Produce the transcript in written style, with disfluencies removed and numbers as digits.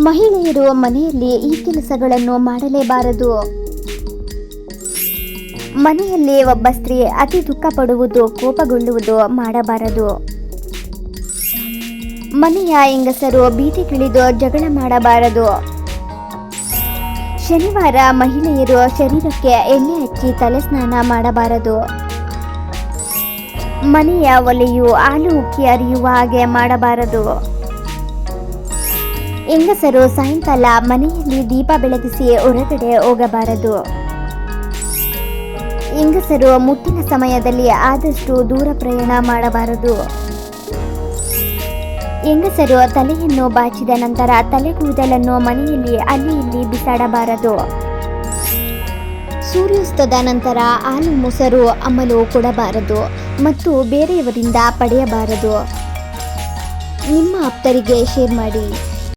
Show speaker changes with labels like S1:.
S1: ಮಹಿಳೆಯರು ಮನೆಯಲ್ಲಿ ಈ ಕೆಲಸಗಳನ್ನು ಮಾಡಲೇಬಾರದು. ಮನೆಯಲ್ಲಿ ಒಬ್ಬ ಸ್ತ್ರೀ ಅತಿ ದುಃಖ ಪಡುವುದು, ಕೋಪಗೊಳ್ಳುವುದು ಮಾಡಬಾರದು. ಮನೆಯ ಹೆಂಗಸರು ಬೀದಿಗಿಳಿದು ಜಗಳ ಮಾಡಬಾರದು. ಶನಿವಾರ ಮಹಿಳೆಯರು ಶರೀರಕ್ಕೆ ಎಣ್ಣೆ ಹಚ್ಚಿ ತಲೆ ಸ್ನಾನ ಮಾಡಬಾರದು. ಮನೆಯ ಒಲೆಯು ಹಾಲು ಉಕ್ಕಿ ಹರಿಯುವ ಹಾಗೆ ಮಾಡಬಾರದು. ಹೆಂಗಸರು ಸಾಯಂಕಾಲ ಮನೆಯಲ್ಲಿ ದೀಪ ಬೆಳಗಿಸಿ ಹೊರಗಡೆ ಹೋಗಬಾರದು. ಹೆಂಗಸರು ಮುಟ್ಟಿನ ಸಮಯದಲ್ಲಿ ಆದಷ್ಟು ದೂರ ಪ್ರಯಾಣ ಮಾಡಬಾರದು. ಹೆಂಗಸರು ತಲೆಯನ್ನು ಬಾಚಿದ ನಂತರ ತಲೆಗೂದಲನ್ನು ಮನೆಯಲ್ಲಿ ಅಲ್ಲಿ ಇಲ್ಲಿ ಬಿಸಾಡಬಾರದು. ಸೂರ್ಯಾಸ್ತದ ನಂತರ ಹಾಲು ಮೊಸರು ಅಮಲು ಕೊಡಬಾರದು ಮತ್ತು ಬೇರೆಯವರಿಂದ ಪಡೆಯಬಾರದು. ನಿಮ್ಮ ಆಪ್ತರಿಗೆ ಶೇರ್ ಮಾಡಿ.